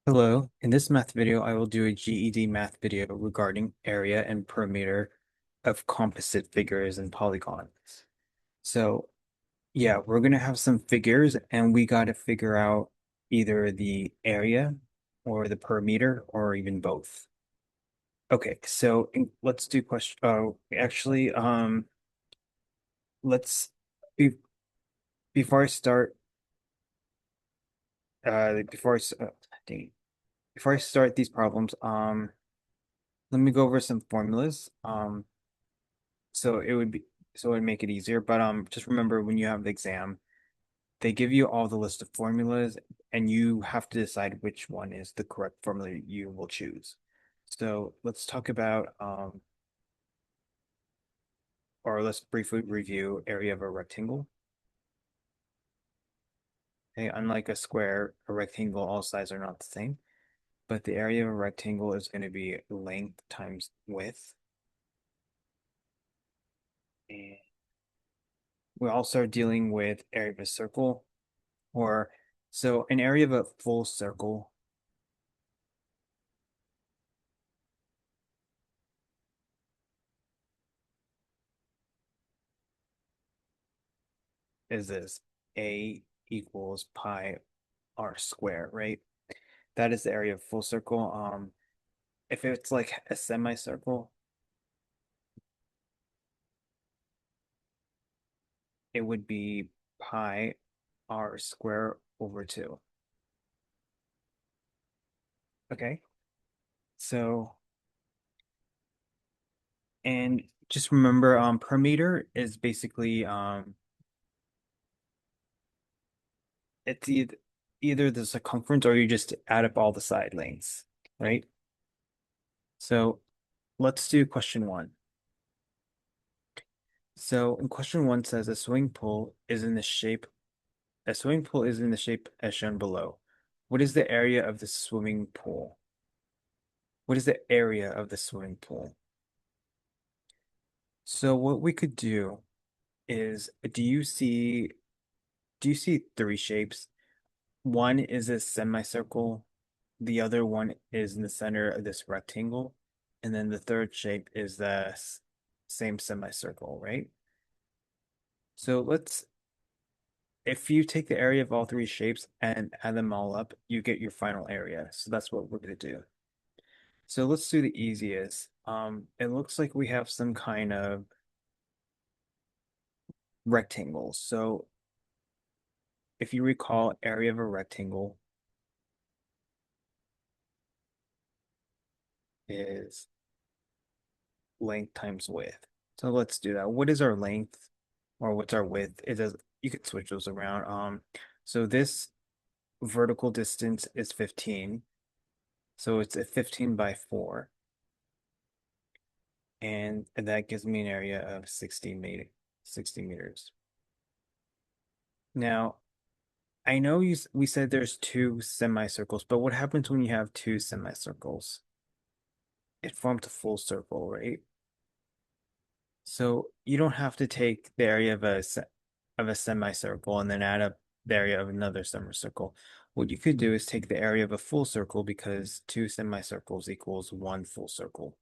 Hello, in this math video, I will do a GED math video regarding area and perimeter of composite figures and polygons. So yeah, we're gonna have some figures and we gotta figure out either the area or the perimeter or even both. Okay, so let's do question. Oh, actually, let's be before I start. Before dang it. Before I start these problems, let me go over some formulas. So it would be so it would make it easier. But just remember when you have the exam, they give you all the list of formulas and you have to decide which one is the correct formula you will choose. So let's talk about or let's briefly review area of a rectangle. Okay, unlike a square, a rectangle, all sides are not the same, but the area of a rectangle is going to be length times width. And we also are dealing with area of a circle, or so an area of a full circle is this A equals pi r squared, right? That is the area of full circle. If it's like a semicircle, it would be pi r squared over 2. Okay, so and just remember, per meter is basically it's either the circumference or you just add up all the side lengths, right? So let's do question one. So in question one says a swimming pool is in the shape as shown below. What is the area of the swimming pool? What is the area of the swimming pool? So what we could do is, do you see three shapes? One is a semicircle, the other one is in the center of this rectangle, and then the third shape is the same semicircle, right? So if you take the area of all three shapes and add them all up, you get your final area. So that's what we're going to do. So let's do the easiest. It looks like we have some kind of rectangle. So if you recall, area of a rectangle is length times width. So let's do that. What is our length or what's our width? It does, you could switch those around. So this vertical distance is 15. So it's a 15 by 4. And that gives me an area of 60 meters. Now, I know we said there's two semicircles, but what happens when you have two semicircles? It forms a full circle, right? So you don't have to take the area of a semicircle and then add up the area of another semicircle. What you could do is take the area of a full circle because two semicircles equals one full circle.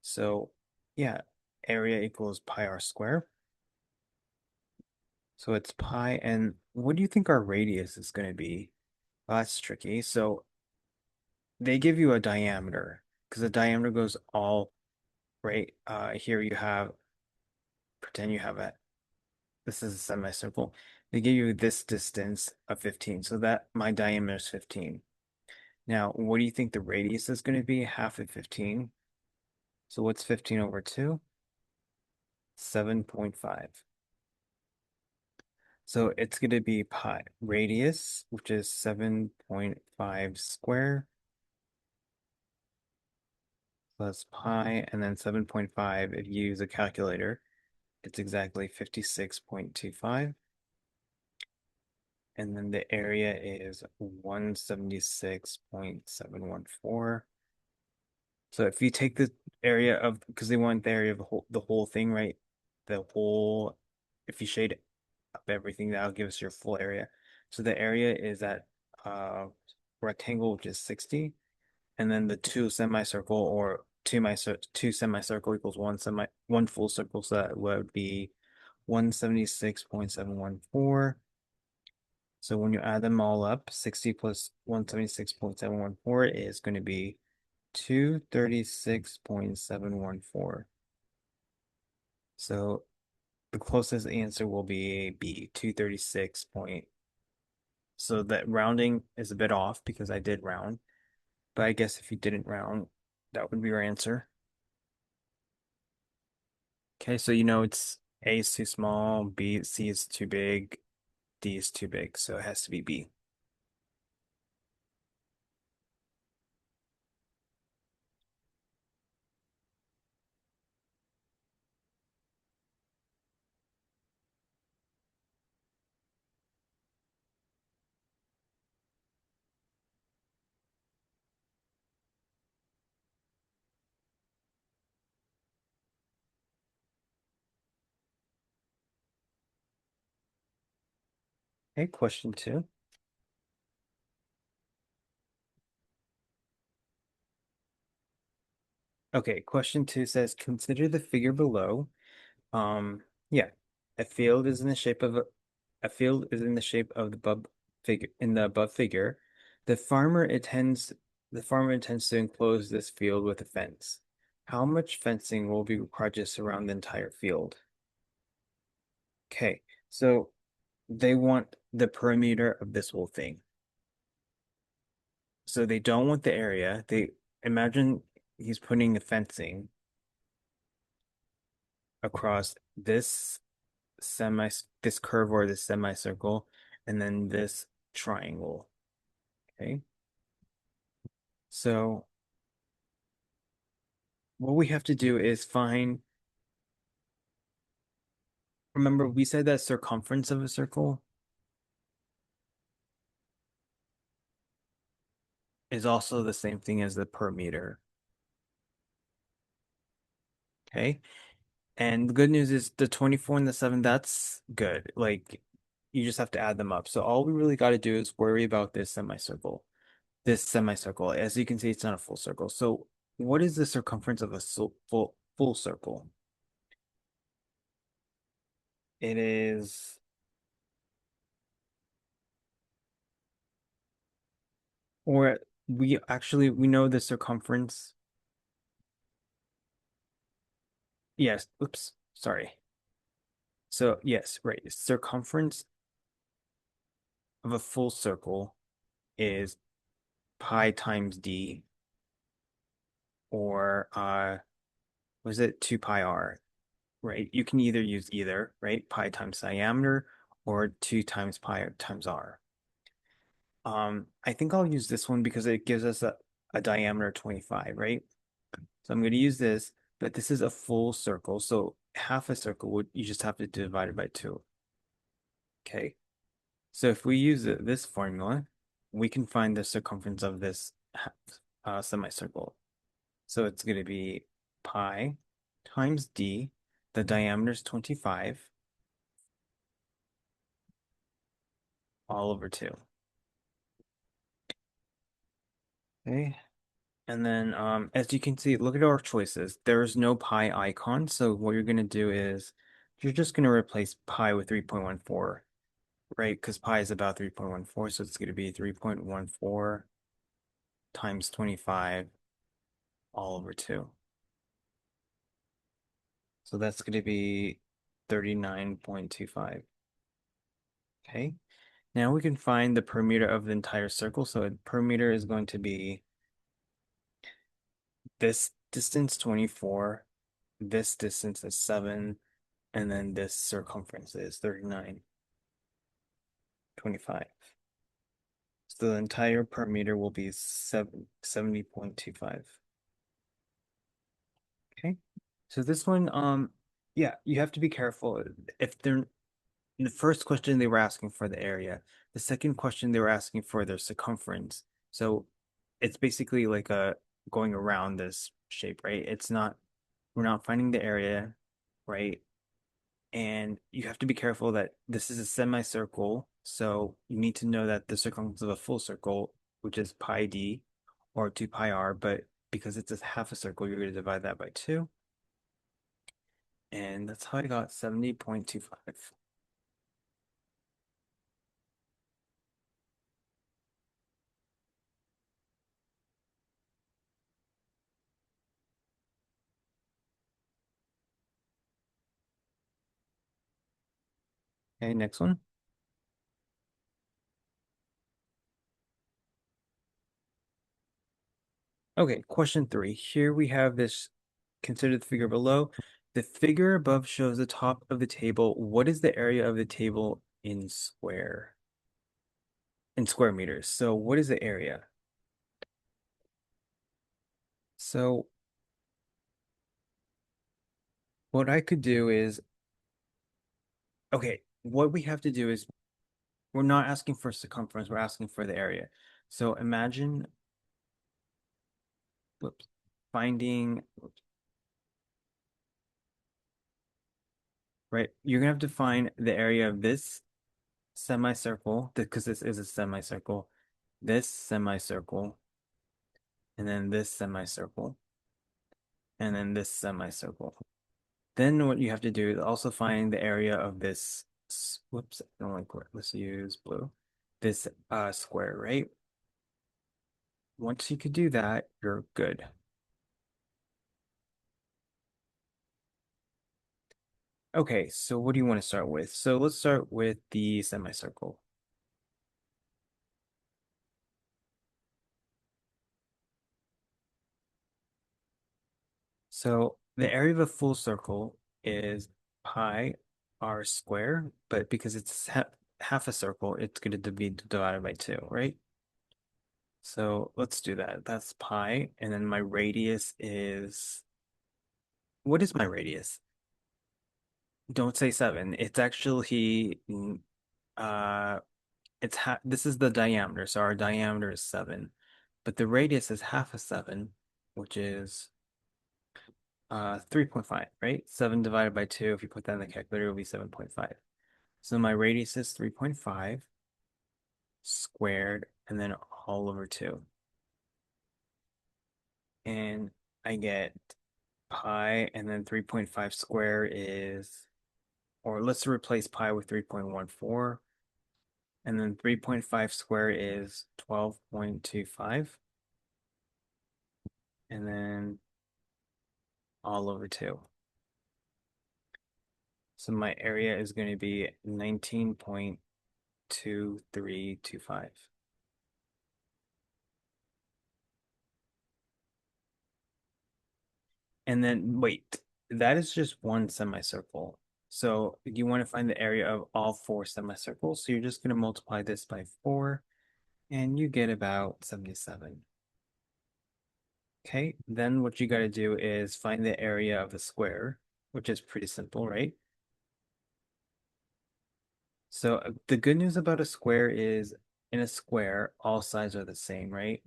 So yeah, area equals pi r squared. So it's pi, and what do you think our radius is going to be? Well, that's tricky. So they give you a diameter because the diameter goes all right. Here you have, pretend you have this is a semicircle. They give you this distance of 15. So that my diameter is 15. Now, what do you think the radius is going to be? Half of 15. So what's 15 over 2? 7.5. So it's going to be pi radius, which is 7.5 square plus pi, and then 7.5, if you use a calculator, it's exactly 56.25. And then the area is 176.714. So if you take the area of, because they want the area of the whole thing, right? The whole, if you shade up everything, that'll give us your full area. So the area is at rectangle, which is 60, and then the two semicircle or two semicircle equals one full circle, so that would be 176.714. So when you add them all up, 60 plus 176.714 is going to be 236.714. So the closest answer will be B, 236 point. So that rounding is a bit off because I did round, but I guess if you didn't round, that would be your answer. Okay, so you know it's A is too small, C is too big, D is too big, so it has to be B. Okay, question two. Okay, question two says, consider the figure below. Yeah, a field is in the shape of a field is in the shape of the above figure. The farmer intends the farmer intends to enclose this field with a fence. How much fencing will be required to surround the entire field? Okay, so they want the perimeter of this whole thing. So they don't want the area. They imagine he's putting the fencing across semi this curve or this semicircle and then this triangle. Okay. So what we have to do is remember we said that circumference of a circle is also the same thing as the perimeter. Okay. And the good news is the 24 and the 7, that's good. Like you just have to add them up. So all we really got to do is worry about this semicircle. This semicircle. As you can see, it's not a full circle. So what is the circumference of a full circle? It is, or we know the circumference. Yes, oops, sorry. So yes, right. Circumference of a full circle is pi times d, or was it 2 pi r, right? You can either use either, right? Pi times diameter or 2 times pi times r. I think I'll use this one because it gives us a diameter of 25, right? So I'm going to use this, but this is a full circle. So half a circle would you just have to divide it by 2. Okay. So if we use this formula, we can find the circumference of this semicircle. So it's going to be pi times d. The diameter is 25 all over 2. Okay. And then as you can see, look at our choices. There's no pi icon. So what you're going to do is you're just going to replace pi with 3.14, right? Because pi is about 3.14. So it's going to be 3.14 times 25 all over 2. So that's going to be 39.25. Okay. Now we can find the perimeter of the entire circle. So the perimeter is going to be this distance 24, this distance is 7, and then this circumference is 39.25. So the entire perimeter will be 70.25. Okay. So this one, yeah, you have to be careful. If they're in the first question, they were asking for the area. The second question, they were asking for their circumference. So it's basically like a going around this shape, right? We're not finding the area, right? And you have to be careful that this is a semicircle. So you need to know that the circumference of a full circle which is pi d, or 2 pi r, but because it's a half a circle, you're going to divide that by 2. And that's how I got 70.25. Okay, next one. Okay, question 3. Here we have this, consider the figure below. The figure above shows the top of the table. What is the area of the table in square meters? So what is the area? So what I could do is, okay, what we have to do is we're not asking for circumference, we're asking for the area. So imagine, whoops, finding, right? You're gonna have to find the area of this semicircle, because this is a semicircle, this semicircle, and then this semicircle, and then this semicircle. Then what you have to do is also find the area of this, whoops, I don't like, let's use blue, this square, right? Once you could do that, you're good. Okay, so what do you want to start with? So let's start with the semicircle. So the area of a full circle is pi r square, but because it's half a circle, it's going to be divided by 2, right? So let's do that. That's pi, and then my radius is, what is my radius? Don't say 7. It's actually uh it's this is the diameter, so our diameter is 7, but the radius is half a 7, which is 3.5, right? 7 divided by 2, if you put that in the calculator, it will be 7.5. So my radius is 3.5 squared and then all over 2. And I get pi, and then 3.5 square is, or let's replace pi with 3.14, and then 3.5 square is 12.25, and then all over 2. So my area is going to be 19.2325. And then wait, that is just one semicircle. So you want to find the area of all 4 semicircles. So you're just going to multiply this by 4 and you get about 77. Okay, then what you got to do is find the area of the square, which is pretty simple, right? So the good news about a square is in a square, all sides are the same, right?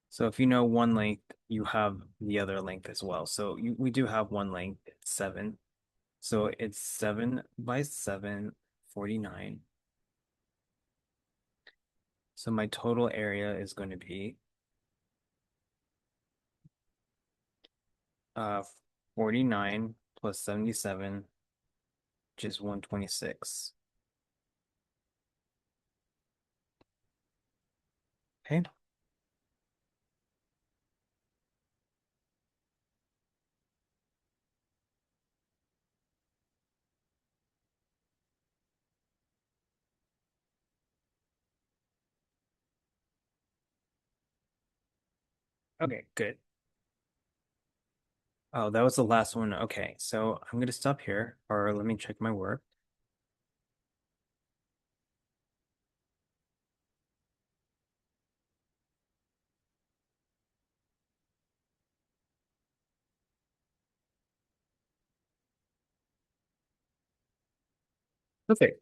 So if you know one length, you have the other length as well. So we do have one length, it's 7. So it's 7 by 7, 49. So my total area is going to be uh 49 plus 77, which is 126. Okay. Okay, good. Oh, that was the last one. Okay, so I'm going to stop here, or let me check my work. Okay.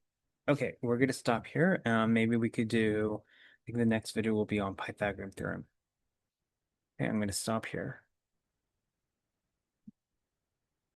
Okay, we're going to stop here. Maybe we could do, I think the next video will be on Pythagorean theorem. Okay, I'm going to stop here.